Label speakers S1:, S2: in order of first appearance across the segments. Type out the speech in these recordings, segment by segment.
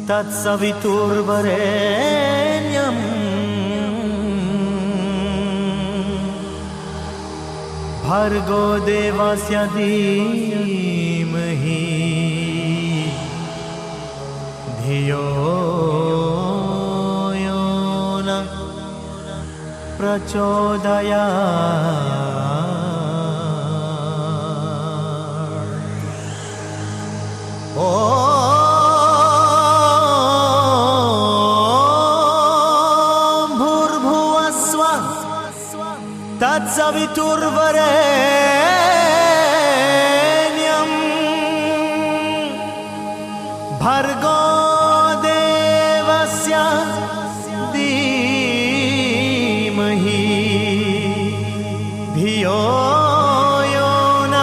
S1: तत्सवितुर्वरेण्यं भर्गो देवस्य धीमहि धियो यो न प्रचोदयात्। तत्सवितुर्वरेण्यं भर्गो देवस्य धीमहि धियो यो न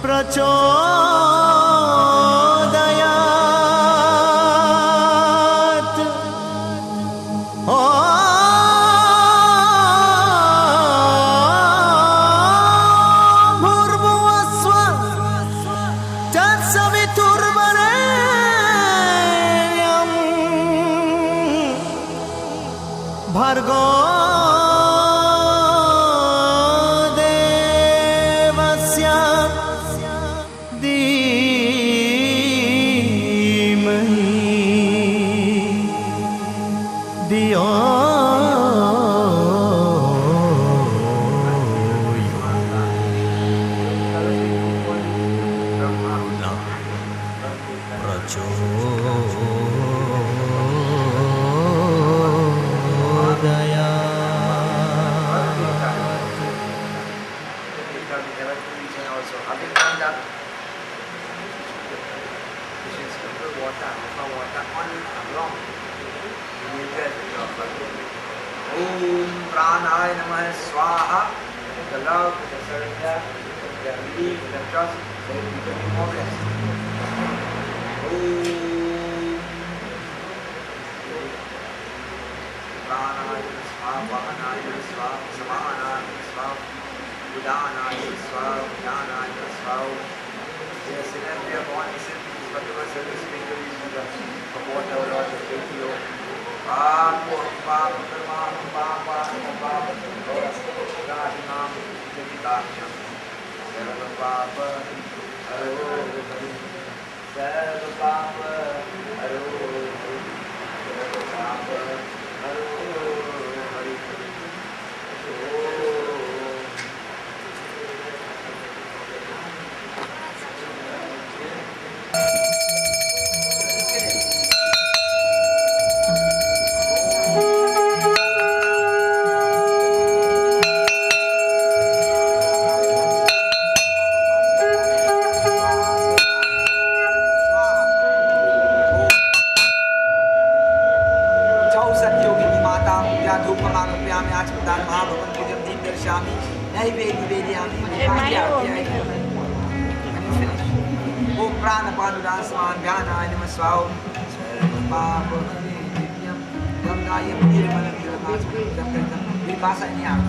S1: प्रचोदयात्। भर्गो देवस्य धीमहि धियो
S2: Om Pranaya Namah Swaha. The love, the surrender, the belief, the trust, so it becomes more blessed. Om Pranaya Swaha, Vahanaya Swaha, Samanaya Swaha, Udanaya Swaha, Udanaya Swaha. Yes, in every abomination, whatever service we do, for whatever Lord has given to you. Papo, papo, papo, papo, papo, Radhinam, Jagitacham, Sarva Papa, Haro, Sarva Papa, Haro, Sarva Papa, Haro, Hari. Bahasa ini apa?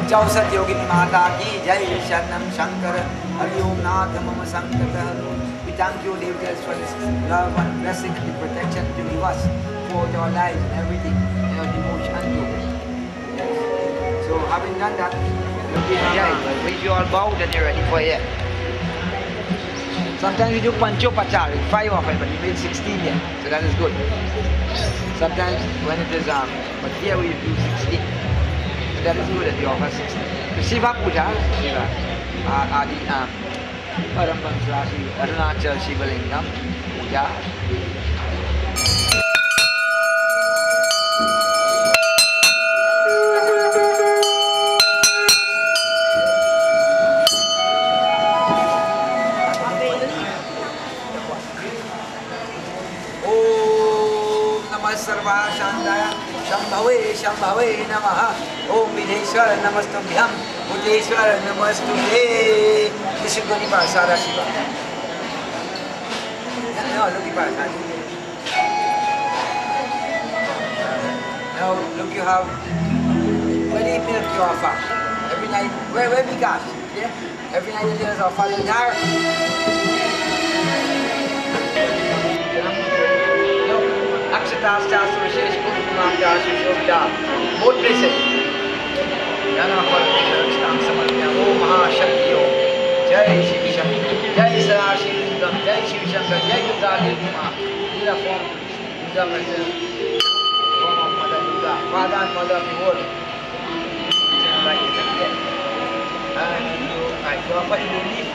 S2: चौसठ योगिनी माता की जय शरणम शंकर हरिओम नाथ मम संकट हरो। We thank you, dear Jesus, for this love and blessing and the protection to give us for our lives and everything, and our devotion to you. So having done that, we you all bowed and you're ready for it. Sometimes we do pancho pachar, 5 of it, but we made 16 here, so that is good. Sometimes when it is but here we do 16. But that is good that you offer 16. The Shiva Puja, Shiva, Adi, Parambam Srashi, Arunachal Shiva Lingam, Puja. Sarva Shandaya Shambhave Namaha Om Videshwara Namastubhyam Bhuteshwara Namastubhe. This is Goni Pasada Shiva. No, look at that. Now look, you have very milk you offer every night. Where we got? Yeah, every night there is offer in there. Akshatas Shastra Vishesh Kumkumamda Shishobda. Both places. Yana Parameshwarstang Samarpya Om Mahashakti Om. Jai Shiv Shankar. Jai Sarashi Lingam. Jai Shiv Shankar. Jai Durga Nirma. These are form Durga myself. Form of Mother Durga. Father and Mother of the world. Like that. And I offer you leaf.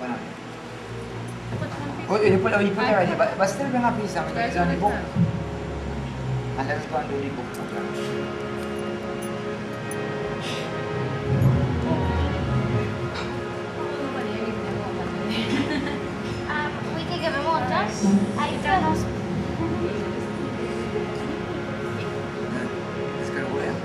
S2: बना दे। Oh, you put it already, but still bring a piece of it. It's on the book. And let's go and do the book.
S3: We can give him water. I don't.
S2: It's gonna go in.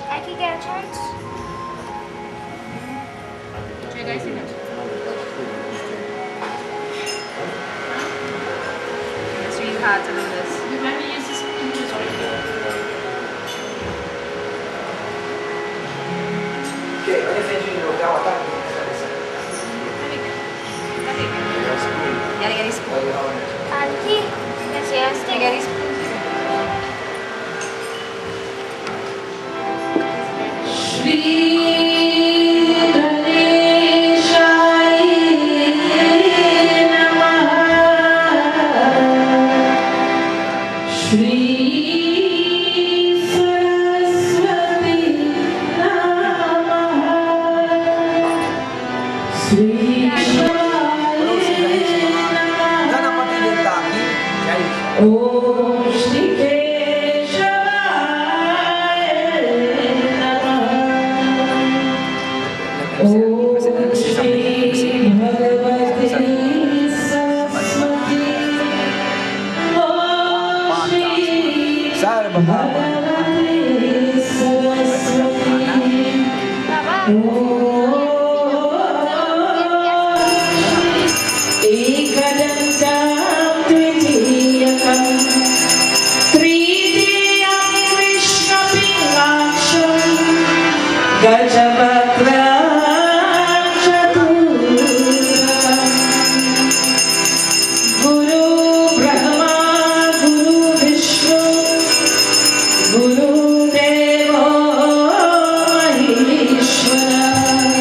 S3: I can get a chance.
S4: Do you guys see that? It's really hard to do this. You want to use this
S2: Okay, when you finish, you know, that one.
S4: Yeah, get his spoon.
S3: Auntie, yes, yes,
S4: Yeah, get his spoon.
S2: Ganpati देवता की जय।
S5: ओम श्री केशवाय नमः। ओम श्री भगवते सरस्वती। ओम श्री भगवते सरस्वती। एकदन्तं द्वितीयकं तृतीयं कृष्णपिङ्गाक्षं गजवक्त्रं चतुर्थकं गुरु ब्रह्मा गुरु विष्णु गुरुदेवो महेश्वरः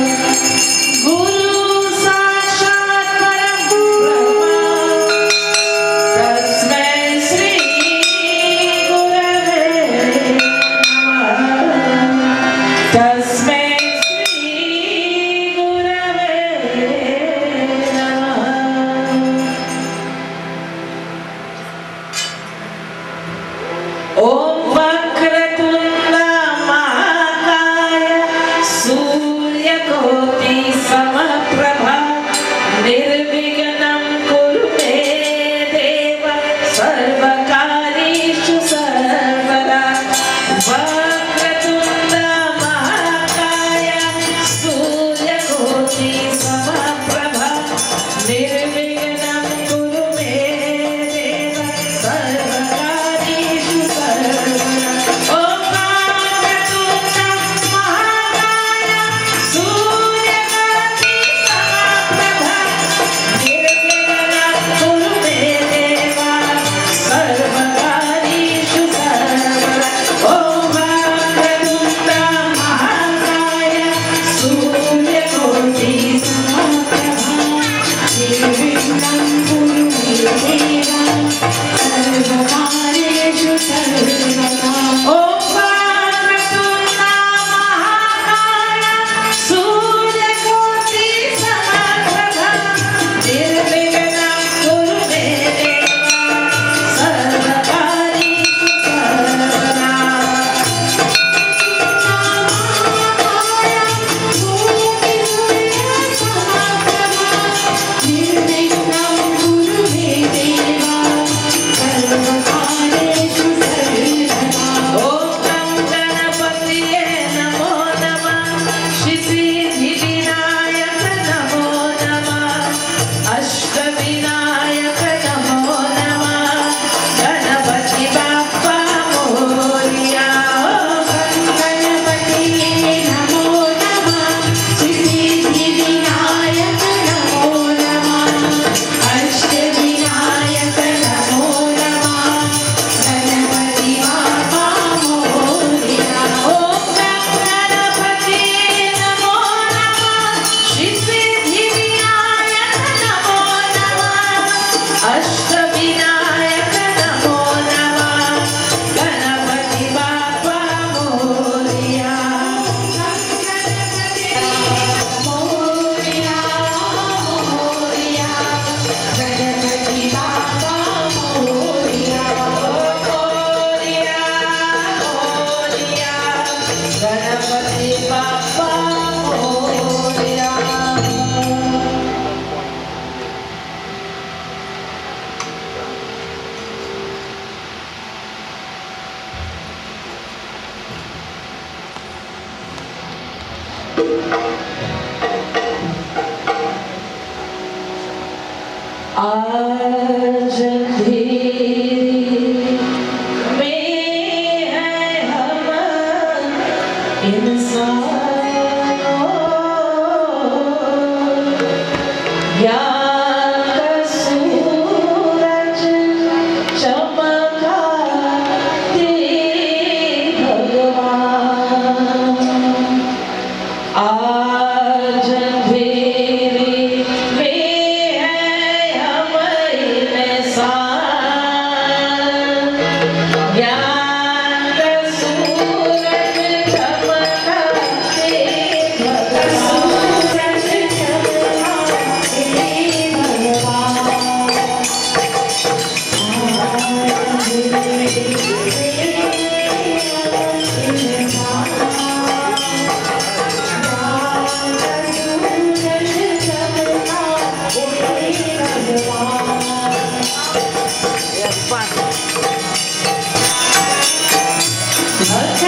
S5: आज अंधेरे में है हम इंसानों, ज्ञान का सूरज चमका दे भगवान। आज अंधेरे में है हम इंसान, ज्ञान का सूरज चमका दे भगवान।
S2: Yes, fun.
S6: Thank you.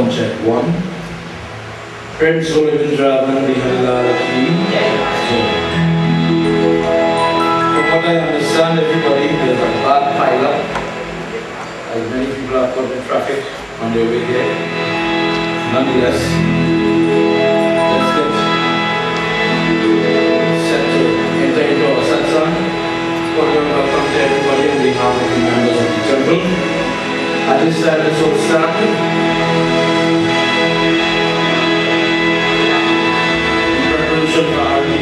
S6: Sound check. 1. Prince Ravindra Bihalala Ki. From what I understand, everybody, there's a bad pileup, as many people are caught in traffic on their way here. Nonetheless, let's get set to enter into our satsang. Welcome to everybody on behalf of the members of the temple. At this time, let's all stand. Preparation for Arti.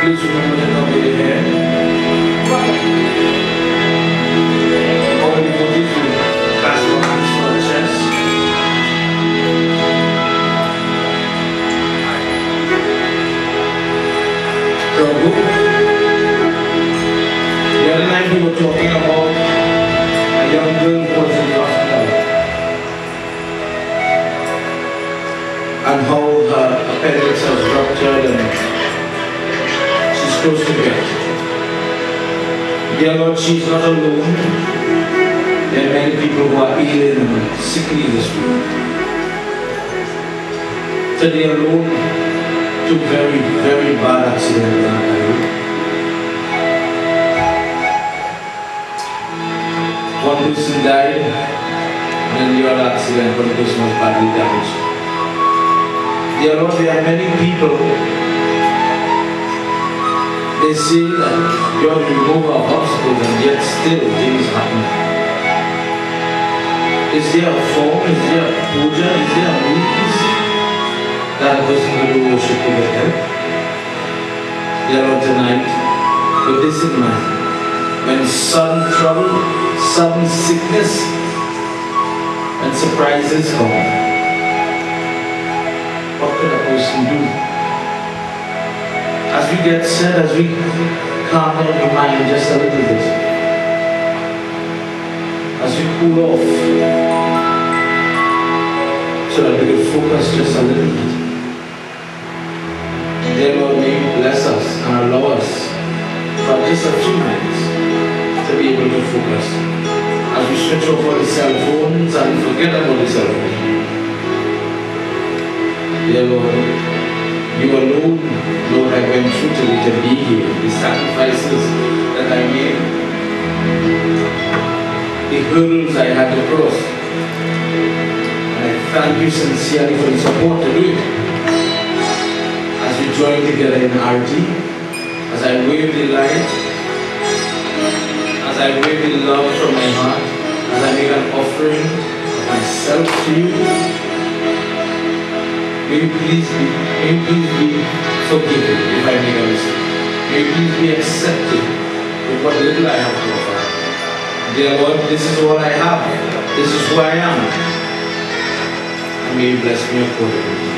S6: Please remember to cover your hair. All the devotees will cast your hands to our chest. Prabhu, the other night we were talking about a young girl who was in the hospital and how her appendix has ruptured and she's close to death. Dear Lord, she's not alone. There are many people who are ill and sickly this week. Today alone, two very, very bad accidents in our highway. One person died, and in the other accident, one person was badly damaged. Dear Lord, there are many people. They say that you're the remover of obstacles, and yet still things happen. Is there a form? Is there a puja? Is there a means that a person will do worship to get help? Dear Lord, tonight, with this in mind, when sudden trouble, sudden sickness, and surprises come, what can a person do? As we get set, as we calm down the mind just a little bit, as we cool off, so that we can focus just a little bit. Dear Lord, may you bless us and allow us for just a few minutes to be able to focus. As we switch off all the cell phones and forget about the cell phone. Dear Lord, you alone, Lord, I went through today to be here. The sacrifices that I made, the hurdles I had to cross. And I thank you sincerely for the support to do it. As we join together in Arti, as I wave the light, as I wave the love from my heart, as I make an offering of myself to you, may you please be forgiven if I make a mistake. May you please be accepted with what little I have to offer. Dear Lord, this is all I have. This is who I am. And may you bless me accordingly.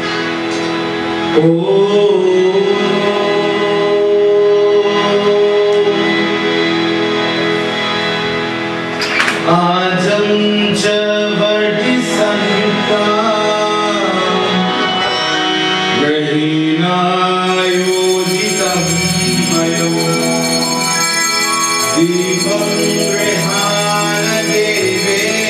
S6: Ajam chavarti sanyuta Rahina yojitam mayo Deepam grihana devesham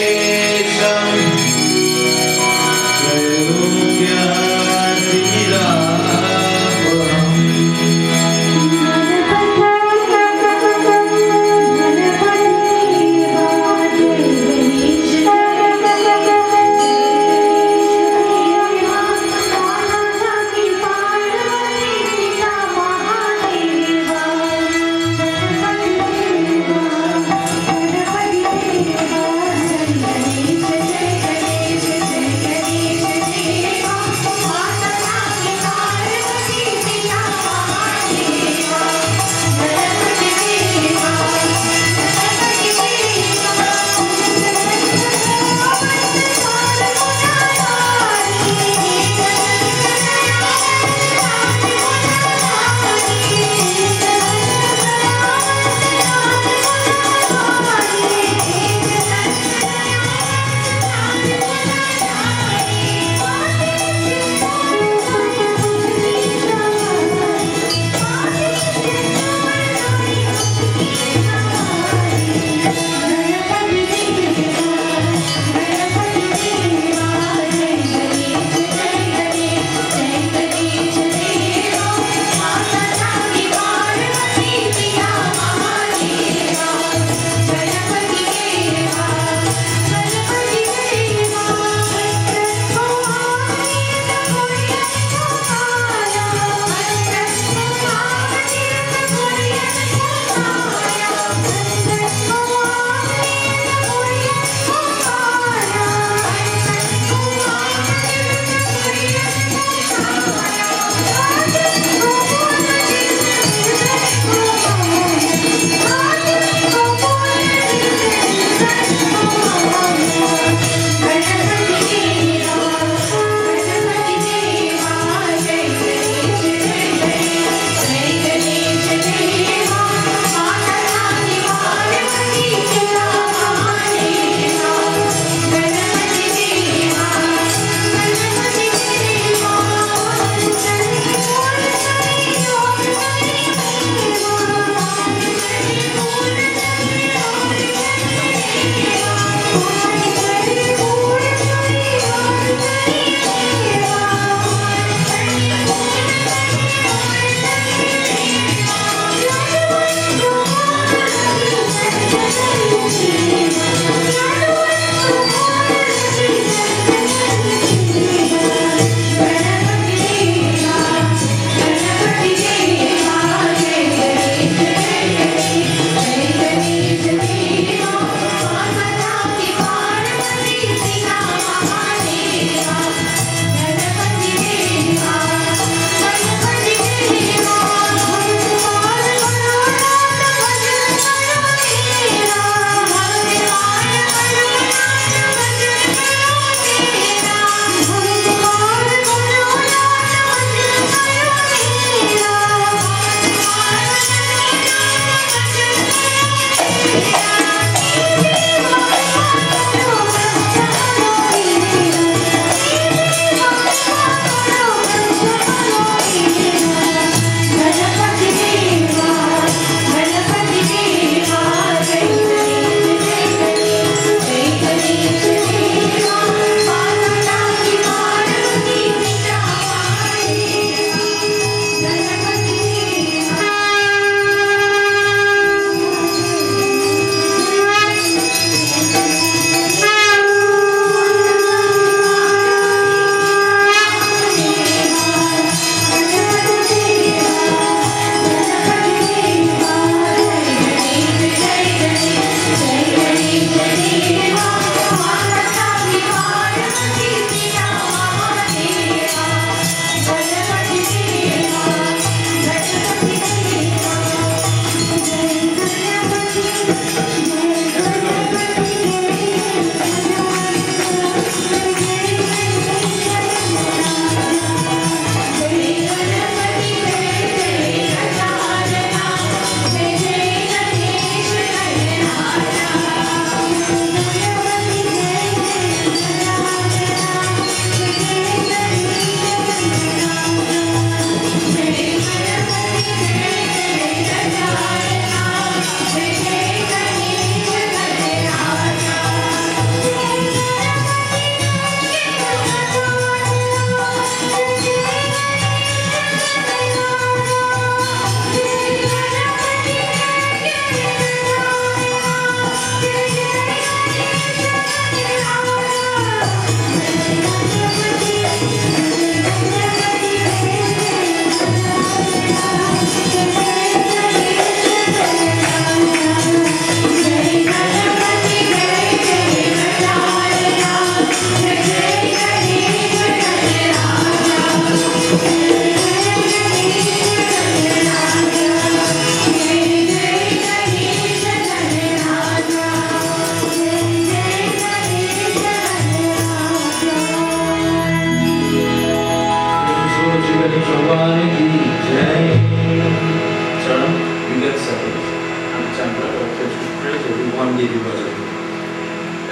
S6: get settled. And the champion of church will pray to every one day because of you.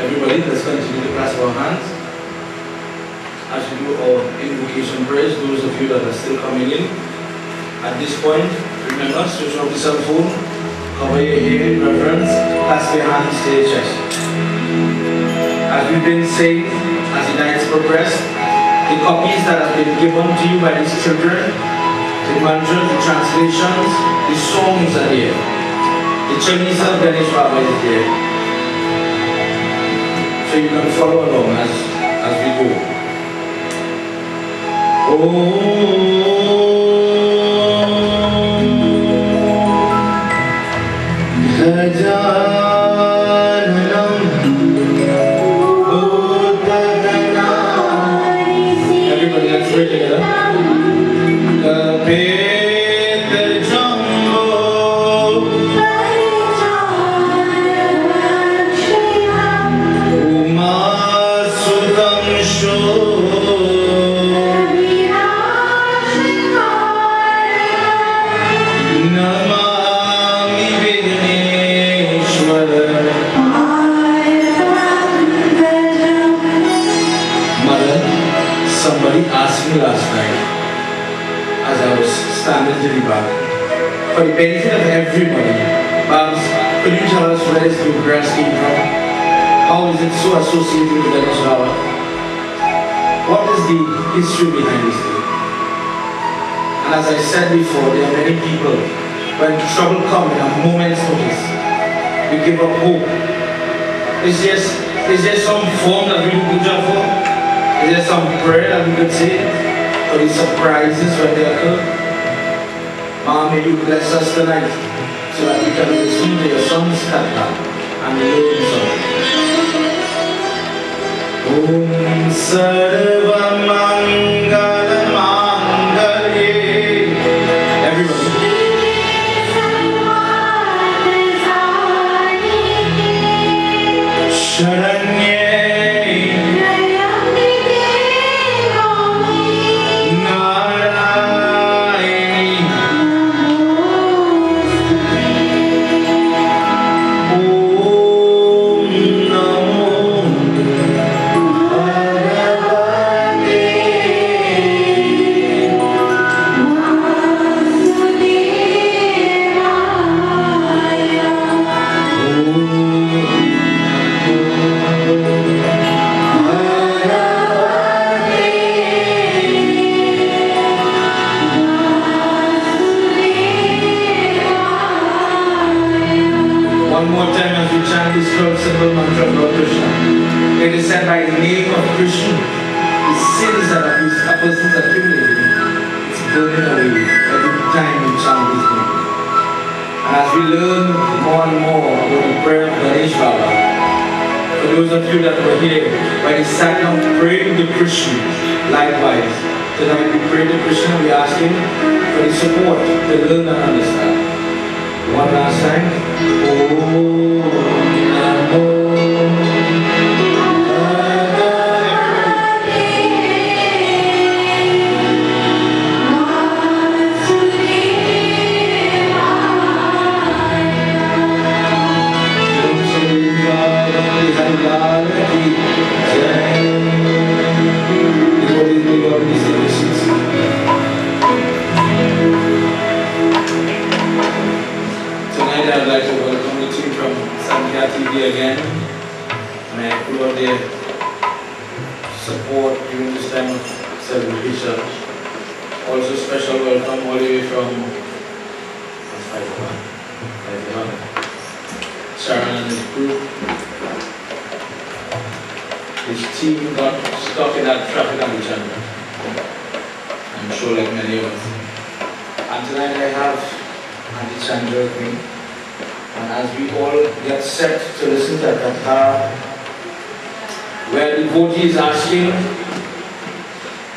S6: Everybody, let's continue to clasp our hands as we do our invocation prayers. Those of you that are still coming in, at this point, remember, switch off the cell phone, cover your ear in reverence, clasp your hands to your chest. As we've been saying, as the nights progress, the copies that have been given to you by these children, the mantras, the translations, the songs are here. The Chinese of Ganesh Baba is there. So you can follow along as we go. Everybody, let's pray together. Somebody asked me last night, as I was standing to the back, for the benefit of everybody, Babs, could you tell us where this bluegrass came from? How is it so associated with Ganesh Baba? What is the history behind this thing? And as I said before, there are many people, when trouble comes in a moment's notice, we give up hope. Is there some form that we do job for? Is there some prayer that we could say for the surprises when they occur? Mom, may you bless us tonight so that we can listen to your son's kata and learn something. Om Sarva Mangala Mangalye. Everybody. Sharanye. One more time as we chant this third simple mantra of Lord Krishna. It is said by the name of Krishna, the sins that a person's accumulated, it's burning away every time we chant this name. And as we learn more and more about the prayer of Ganesh Baba, for those of you that were here, when he sat down praying to Krishna, likewise, tonight we pray to Krishna, we ask him for the support to learn and understand. One last time. Om Namo Tonight I would like to welcome the team from Samkhya TV again, and I applaud their support during this time of celebration. Also special welcome all the way from Sharon and his group. His team got stuck in that traffic on the channel. I'm sure like many of us. And tonight I have Auntie Chandra with me. And as we all get set to listen to Katha, where the devotee is asking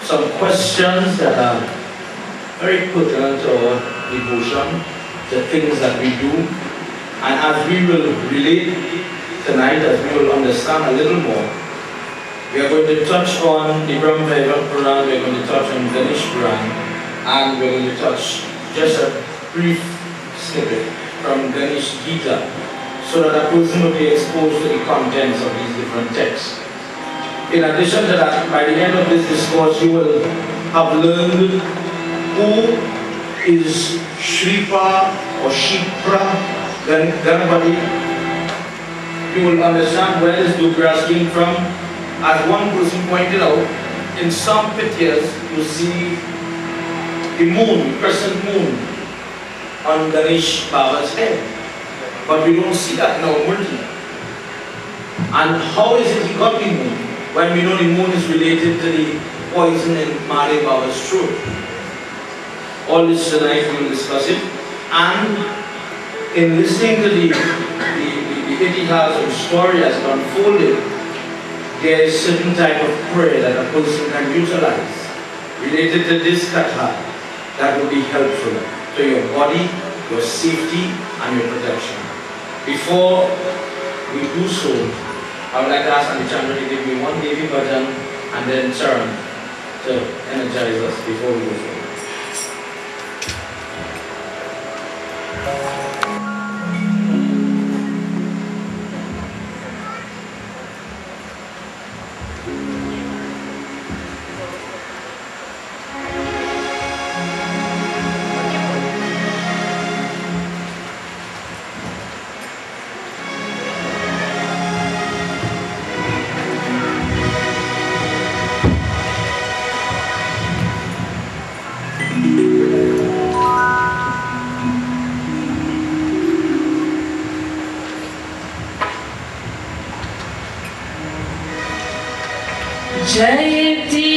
S6: some questions that are very pertinent to our devotion, the things that we do. And as we will relate tonight, as we will understand a little more, we are going to touch on the Brahma Vaivarta Puran, we are going to touch on Ganesh Puran, and we are going to touch just a brief snippet from Ganesh Gita, so that a person will be exposed to the contents of these different texts. In addition to that, by the end of this discourse, you will have learned who is Shripa or Shipra Ganapati. You will understand where this Dugras came from. As one person pointed out, in some pictures you see the moon, crescent moon, on Ganesh Baba's head. But we don't see that in our Murti. And how is it he got the moon, when we know the moon is related to the poison in Mare Baba's throat? All this tonight we will discuss it. And in listening to the Itihas and story as it unfolded, there is a certain type of prayer that a person can utilize related to this katha that will be helpful to your body, your safety, and your protection. Before we do so, I would like to ask Andi Chandra to give me one Devi bhajan and then Charan to energize us before we go forward.
S5: जयति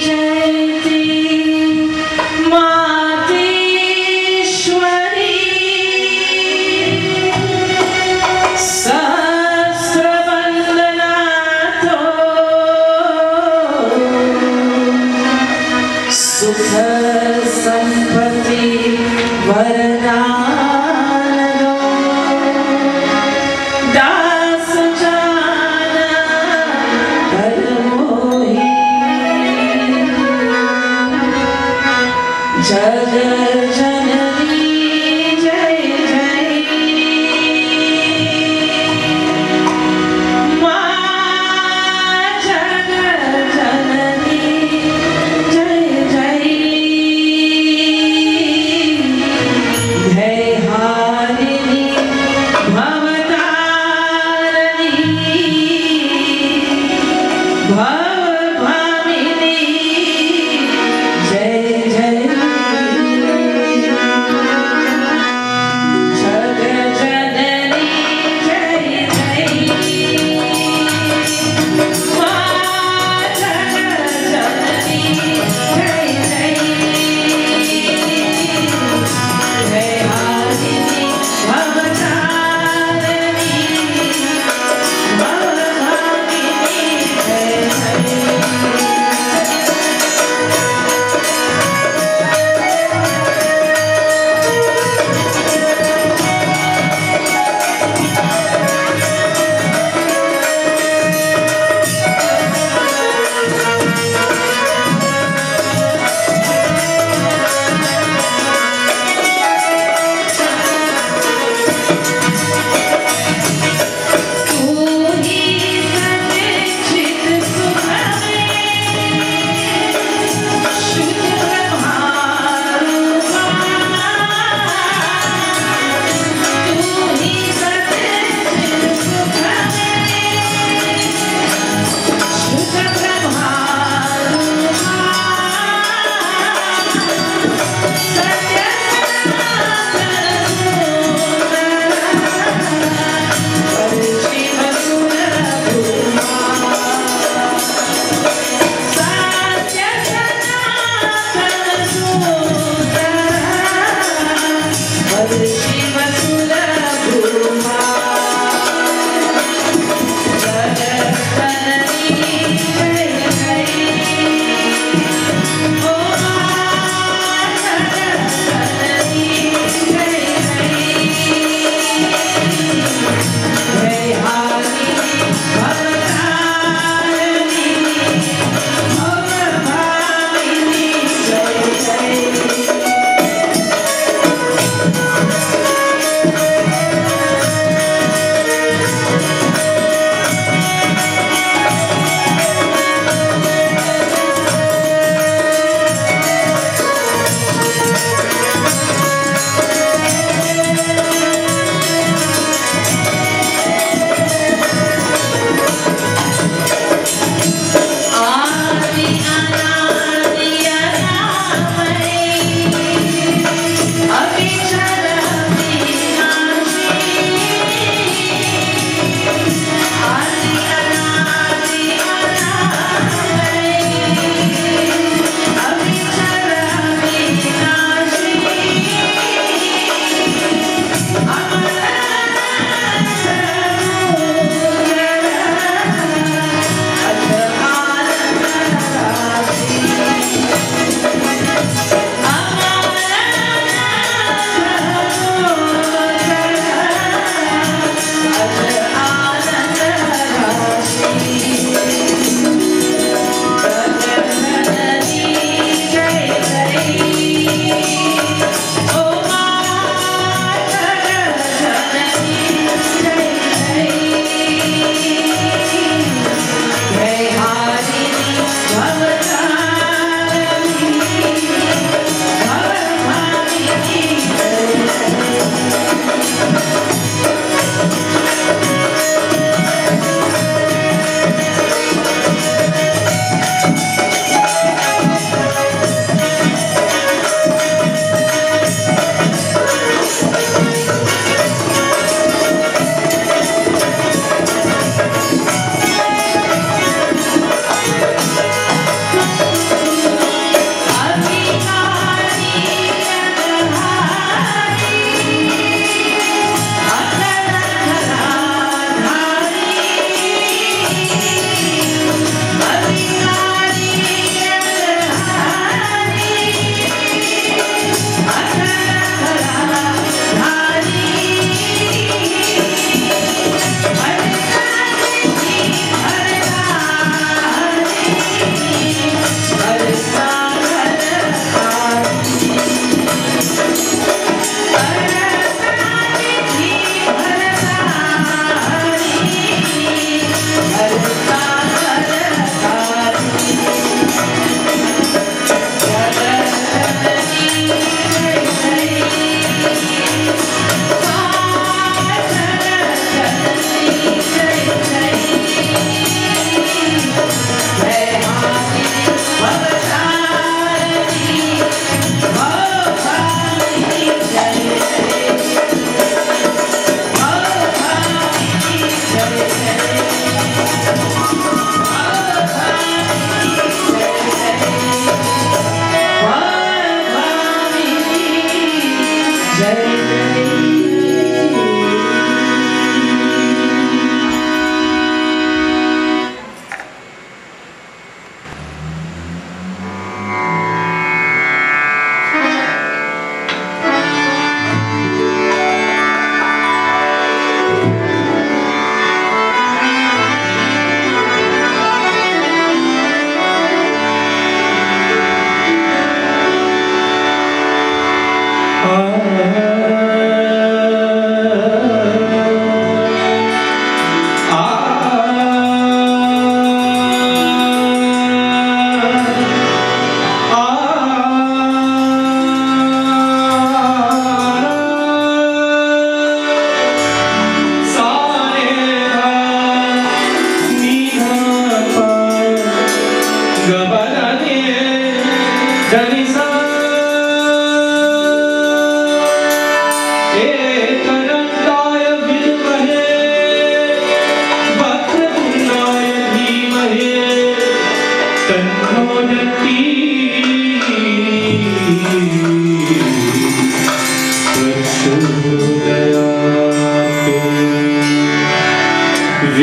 S5: जयति मातेश्वरी सहस्रवन्दना तो सुख संपत्ति वरदान दो दास जाना कर मोही जग जननी जय जय माँ जग जननी जय जय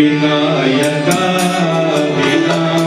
S6: Vinayaka, Vinayaka.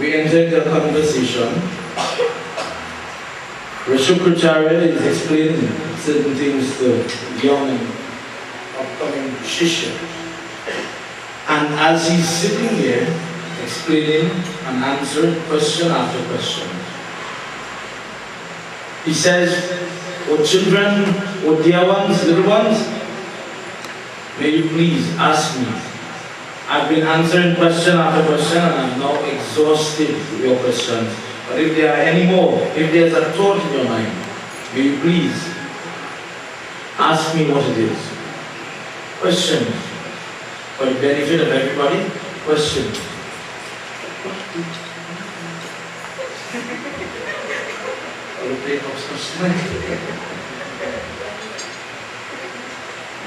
S6: We entered a conversation where Shukracharya is explaining certain things to young and upcoming Shishya. And as he's sitting there explaining and answering question after question, he says, "O children, O dear ones, little ones, may you please ask me. I've been answering question after question and I'm now exhausted with your questions. But if there are any more, if there's a thought in your mind, may you please ask me what it is." Questions. For the benefit of everybody, questions.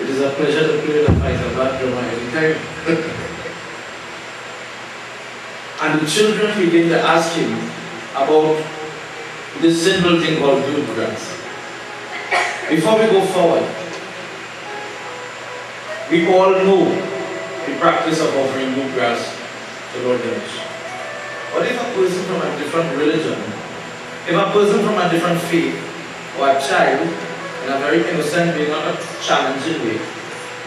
S6: It is a pleasure to play the fight of that drama anytime. And the children begin to ask him about this simple thing called bluegrass. Before we go forward, we all know the practice of offering bluegrass to Lord Ganesh. But if a person from a different religion, if a person from a different faith, or a child, in a very innocent way, not a challenging way,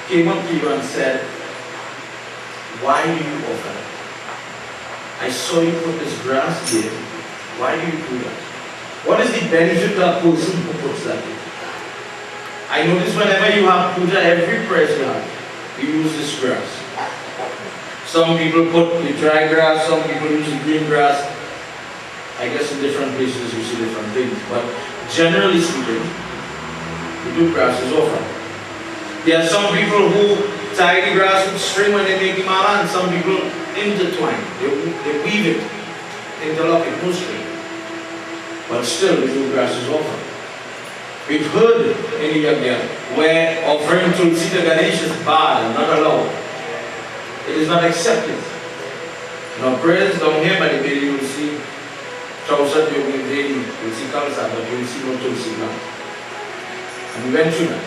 S6: came up to you and said, "Why do you offer that? I saw you put this grass here. Why do you do that? What is the benefit to a person who puts that in? I notice whenever you have puja, every prayer you have, you use this grass. Some people put the dry grass, some people use the green grass. I guess in different places you see different things, but generally speaking, the two grasses offer. There are some people who tie the grass with string when they make the mala, and some people intertwine. They weave it, interlock it, no string. But still, the two grasses offer. We've heard in the Yagya where offering tulsi to Ganesh is bad and not allowed. It is not accepted. In our prayers down here by the baby, you will see Chausat Yogi Devi, you will see Kalsa, but you will see no tulsi plant. And we went through that.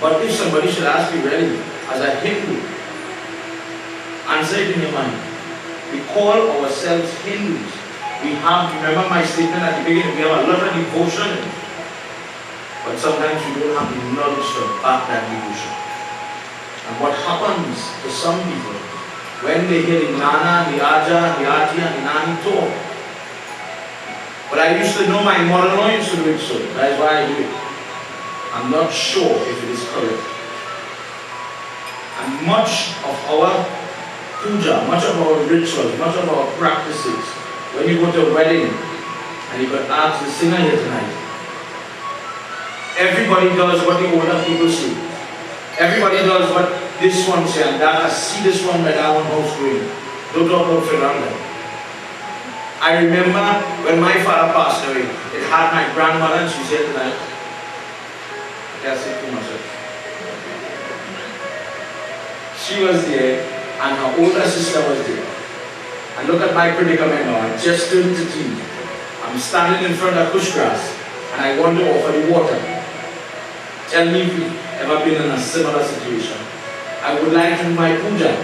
S6: But if somebody should ask you really, as a Hindu, answer it in your mind. We call ourselves Hindus. We have, remember my statement at the beginning, we have a lot of devotion. But sometimes we don't have the knowledge to back that devotion. And what happens to some people, when they hear the Nana, the Aja, the Aji, and the Nani talk. But I used to know my mother-in-law used to do it so. That is why I do it. I'm not sure if it is correct. And much of our puja, much of our rituals, much of our practices, when you go to a wedding and you could ask the singer here tonight, everybody does what the older people say. Everybody does what this one says, and that I see this one by that one house going. Don't talk about Fernanda. I remember when my father passed away, it had my grandmother, and she said tonight, I can't say too much. She was there, and her older sister was there. And look at my predicament now. I just turned 13. I'm standing in front of bush grass, and I want to offer the water. Tell me if you've ever been in a similar situation. I would like to do my puja.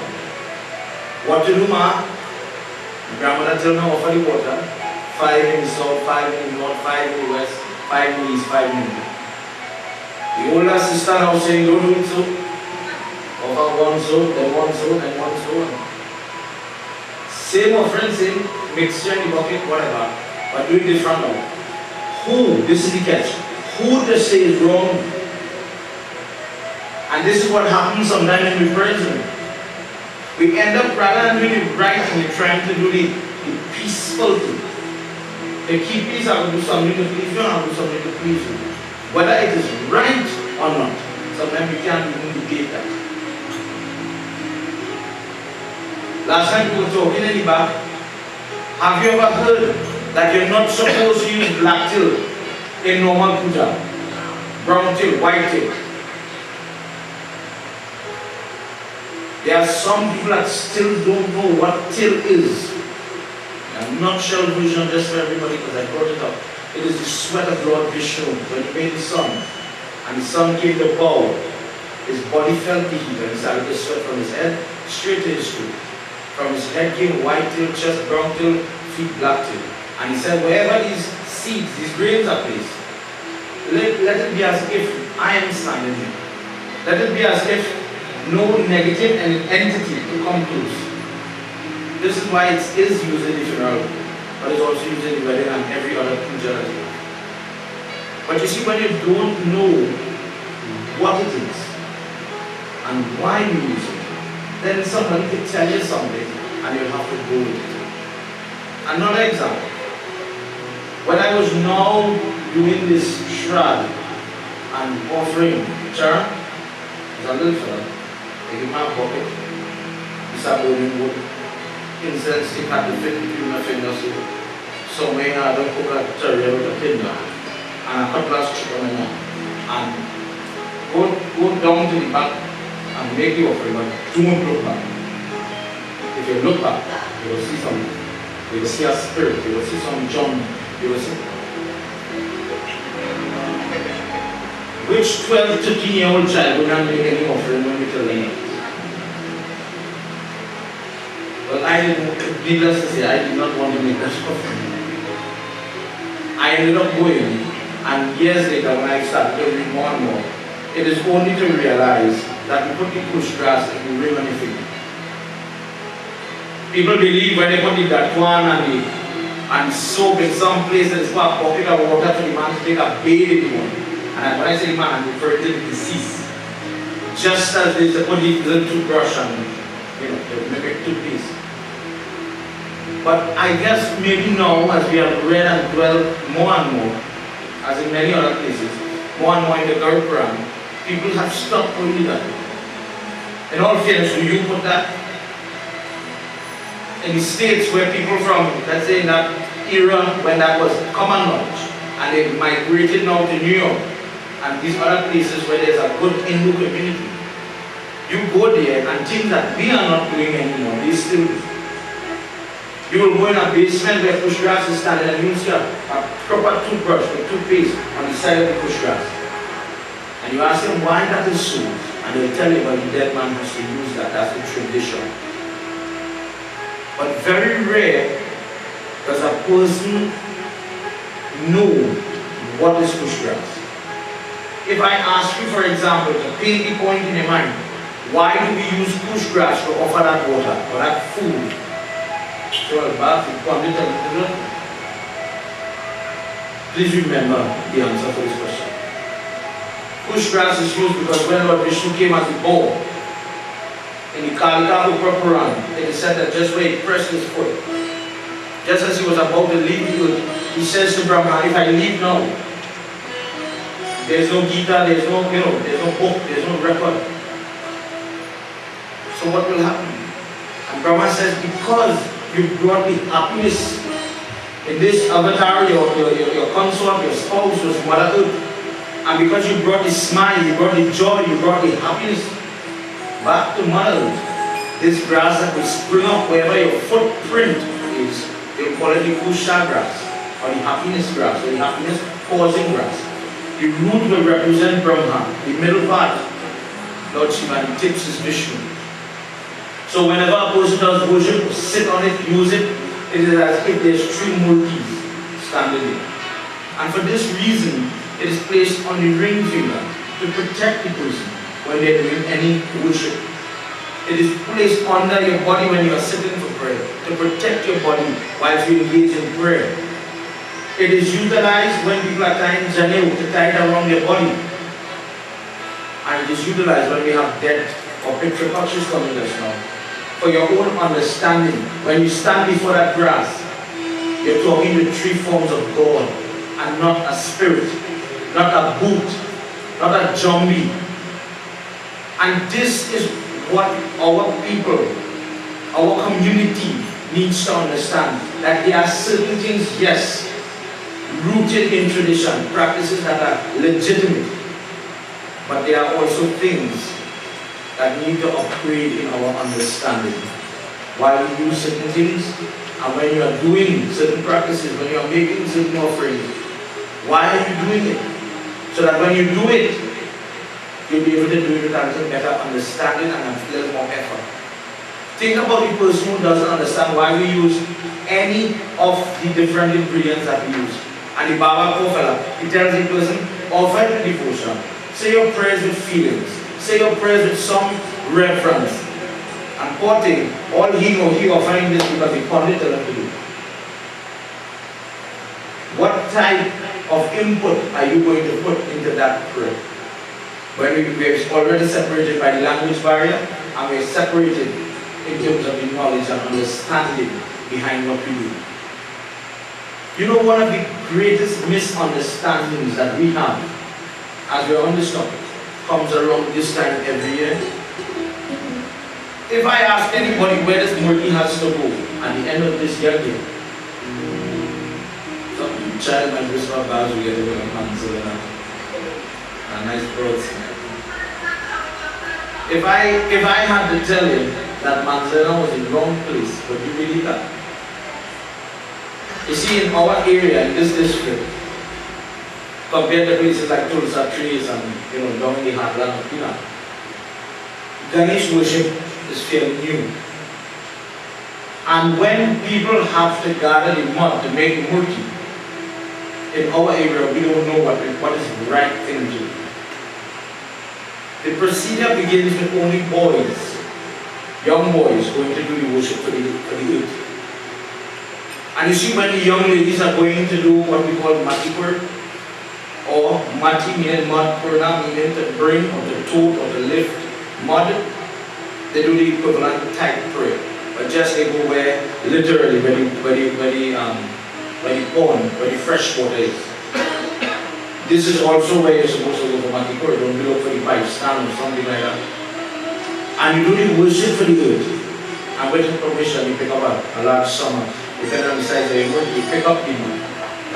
S6: What to do, ma? My grandmother tell me offer the water. 5 in the south, 5 in the north, 5 in the west, 5 in the east, 5 in the middle. The older sister now saying, don't do it so. Offer one so, then one so, then one so. Same offering, same mixture in the bucket, whatever. But do it different now. Who, this is the catch, who to say is wrong? And this is what happens sometimes in the prison. We end up rather than doing it right and we're trying to do the peaceful thing. The key piece, I will do something to please you, I will do something to please you. Whether it is right or not, sometimes we can't even debate that. Last time we were talking in the back, have you ever heard that you're not supposed to use black till in normal puja? Brown till, white till. There are some people that still don't know what till is. I'm not sure vision just for everybody because I brought it up. It is the sweat of Lord Vishnu when he made the sun. And the sun came to bow. His body felt the heat and he started to sweat from his head straight to his feet. From his head came white till, chest brown till, feet black till. And he said, wherever these seeds, these grains are placed, let it be as if I am standing here. Let it be as if no negative entity to come close. This is why it is used in the funeral, but it's also used in the wedding and every other puja. But you see, when you don't know what it is and why you use it, then somebody can tell you something and you'll have to go with it. Another example. When I was now doing this shroud and offering charm, there's a little fella, they give my pocket, he started burning wood. Incense stick had to fit between my fingers, so may I don't cook a cherry with a finger and a cutlass chip on my mouth. And go down to the back and make the offering, but don't look back. If you look back, you will see something. You will see a spirit, you will see some John, you will see. Which 12 to 13-year-old child would not make any offering when we tell them? Well, I didn't, needless to say, I did not want to make that offering. I ended up going, and years later when I started to read more and more, it is only to realize that we put the bush grass in the rim and the finger. People believe when they put the datwan and and soap in some places, pour a bucket of water for the man to take a bathe in one. And when I say man, I'm referring to the deceased. Just as they put the little toothbrush and they make toothpaste. But I guess maybe now, as we have read and dwelt more and more, as in many other places, more and more in the Quran, people have stopped doing that. In all fairness, do you put that in the states where people from, let's say in that era when that was common knowledge, and they migrated now to New York and these other places where there's a good Hindu community, you go there and things that we are not doing anymore, they still do. You will go in a basement where push grass is standing and you see a proper toothbrush or toothpaste on the side of the push grass. And you ask them why that is so, and they'll tell you, well, the dead man has to use that, that's the tradition. But very rare does a person know what is push grass. If I ask you, for example, to paint the point in your mind, why do we use push grass to offer that water or that food? Please remember the answer for this question. Push grass is used because when Lord Vishnu came as a bow in the Kalika Puran, it is said that just where he pressed his foot, just as he was about to leave the earth, he says to Brahma, if I leave now, there's no Gita, there's no book, there's no record. So what will happen? And Brahma says, because you brought the happiness in this avatar, your consort, your spouse was Mother Earth. And because you brought the smile, you brought the joy, you brought the happiness back to Mother Earth, this grass that will spring up wherever your footprint is, they call it the Kusha grass, or the happiness grass, or the happiness causing grass. The root will represent Brahma, the middle part, Lord Shiva, and the tips is Vishnu. So whenever a person does worship, sit on it, use it, it is as if there's three murtis standing there. And for this reason, it is placed on the ring finger to protect the person when they're doing any worship. It is placed under your body when you are sitting for prayer to protect your body while you engage in prayer. It is utilized when people are tying janev to tie it around their body. And it is utilized when we have death or picture pictures coming us now. For your own understanding, when you stand before that grass, you're talking to three forms of God and not a spirit, not a boot, not a zombie. And this is what our people, our community needs to understand, that there are certain things, yes, rooted in tradition, practices that are legitimate, but there are also things that need to upgrade in our understanding. While we do certain things, and when you are doing certain practices, when you are making certain offerings, why are you doing it? So that when you do it, you'll be able to do it with a little better understanding and a little more effort. Think about the person who doesn't understand why we use any of the different ingredients that we use. And the Baba Kofela, he tells the person, offer the devotion. Say your prayers with feelings. Say your prayers with some reverence. And poor thing, all he knows, he offering this because he found it to do. What type of input are you going to put into that prayer? When we're already separated by the language barrier, and we're separated in terms of the knowledge and understanding behind what we do. You know, one of the greatest misunderstandings that we have as we're on this topic comes around this time every year. If I ask anybody where this Murti has to go at the end of this year, some child might whisper about we get a answer and a nice broad. If I had to tell him that Manzana was in the wrong place, would you believe that? You see, in our area, in this district, compared to places like Tulsa trees and down in the heartland of Pune, Ganesh worship is fairly new. And when people have to gather the mud to make a murti, in our area we don't know what is the right thing to do. The procedure begins with only boys, young boys, going to do the worship for the earth. And you see, when the young ladies are going to do what we call matipur, or mati meaning mud, purna meaning to bring or to tote or to lift mud, they do the equivalent type prayer. But just they go where literally where the pond, where the fresh water is. This is also where you're supposed to go for matipur. Don't be look for the pipe stand or something like that. And you do the worship for the earth. And with permission, you pick up a large summer. Depending on the size of your work, you pick up the money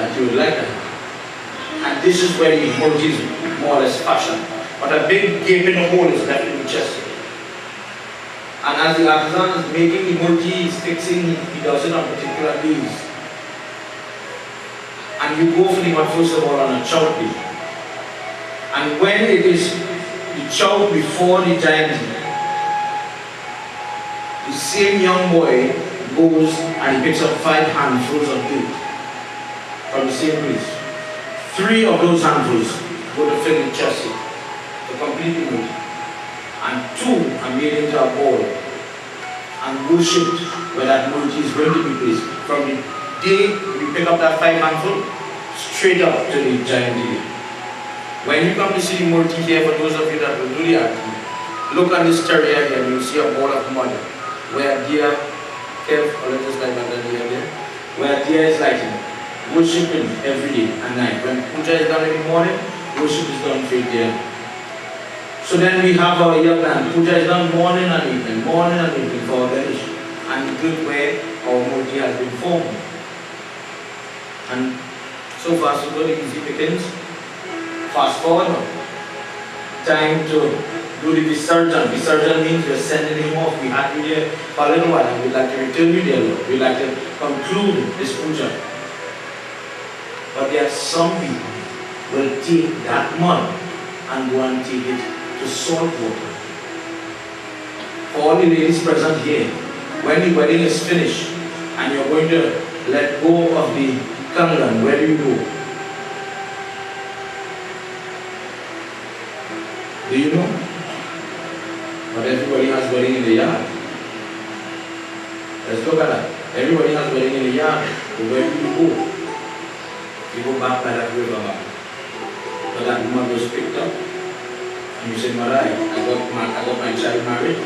S6: that you would like to have. And this is where the multi is more or less fashion. But a big gaping hole is definitely chested. And as the artisan is making the multi, he's fixing, he does it on particular days. And you go for the one first of all on a chow day. And when it is the chow before the giant, the same young boy goes and he picks up 5 handfuls of dirt from the same place. 3 of those handfuls go to fill the chest to complete the mood. And 2 are made into a ball and worshipped where that multi is going to be placed. From the day we pick up that 5 handful, straight up to the giant day. When you come to see the multi here, for those of you that will do the acting, look at this terrier here and you'll see a ball of mud where deer, Kev, or let us like that deer there, where deer is like worshipping every day and night. When puja is done in the morning, worship is done for there. So then we have our year plan. Puja is done morning and evening for our village. And the good way our multi has been formed. And so far so good, easy pickings. Fast forward now. Time to do the Visarjan. Visarjan means we're sending him off. We had you there for a little while and we'd like to return you there, Lord. We'd like to conclude this puja. But there are some people who will take that mud and go and take it to salt water. For all the ladies present here, when the wedding is finished and you're going to let go of the kangan, where do you go? Do you know? But everybody has wedding in the yard. Let's look at that. Everybody has wedding in the yard. But where do you go? You go back by that river back. But that woman was picked up. And you say, Marai, I got my child married.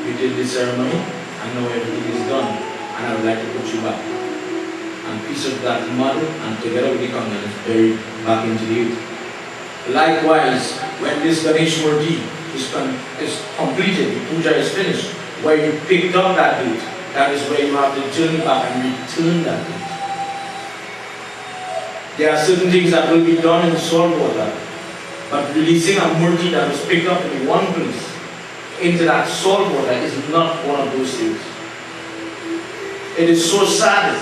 S6: We did the ceremony. And now everything is done. And I would like to put you back. And piece of that mud and together with the kangan is buried back into the earth. Likewise, when this Ganesh Murti is completed, the puja is finished, where you picked up that dirt, that is where you have to turn back and return that dirt. There are certain things that will be done in salt water, but releasing a murti that was picked up in one place into that salt water is not one of those things. It is so sad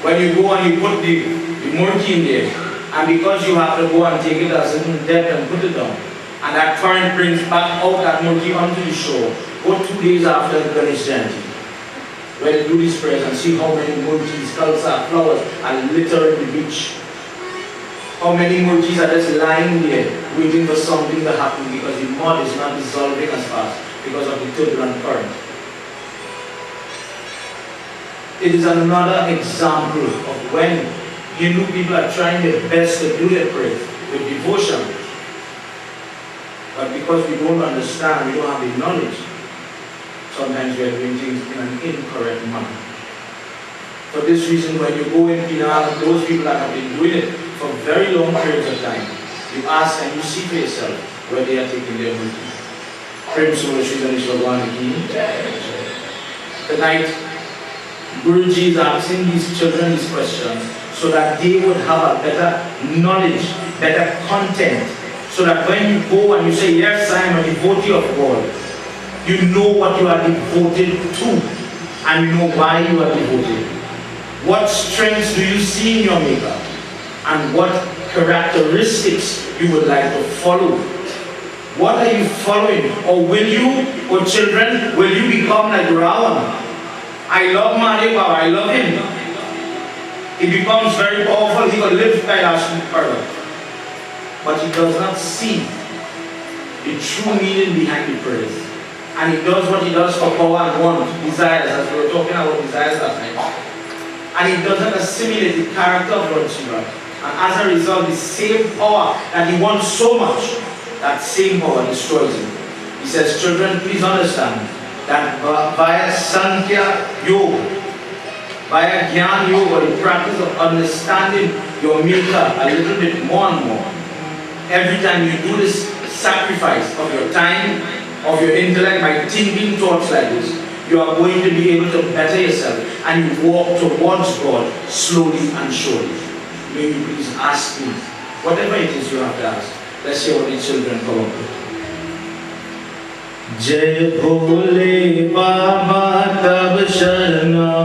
S6: when you go and you put the murti in there, and because you have to go and take it a certain depth and put it down, and that current brings back out that murti onto the shore, go 2 days after the Ganesh Jayanti, where they do these prayers and see how many murtis, kalsa, flowers are littering the beach. How many murtis are just lying there waiting for something to happen because the mud is not dissolving as fast because of the turbulent current. It is another example of when Hindu people are trying their best to do their prayers with devotion. But because we don't understand, we don't have the knowledge, sometimes we are doing things in an incorrect manner. For this reason, when you go in Pinal, those people that have been doing it for very long periods of time, you ask and you see for yourself where they are taking their multi. Prem Sura Shri Ganesh Bhagwan Ki. Tonight, Guruji is asking these children these questions so that they would have a better knowledge, better content, so that when you go and you say, yes, I am a devotee of God, you know what you are devoted to and you know why you are devoted. What strengths do you see in your Maker? And what characteristics you would like to follow? What are you following? Or will you, or children, will you become like Ravana? I love Mahadeva, I love him. He becomes very powerful, he will live Kailash further. But he does not see the true meaning behind the praise. And he does what he does for power and want, desires, as we were talking about desires last night. and he doesn't assimilate the character of Lord Shiva. And as a result, the same power that he wants so much, that same power destroys him. He says, children, please understand that via Sankhya Yoga, via Gyan Yoga, the practice of understanding your maker a little bit more and more, every time you do this sacrifice of your time, of your intellect, by thinking thoughts like this, you are going to be able to better yourself and you walk towards God slowly and surely. May you please ask me whatever it is you have to ask. Let's hear what the children come up with.
S1: जय भोले बाबा तब शरणा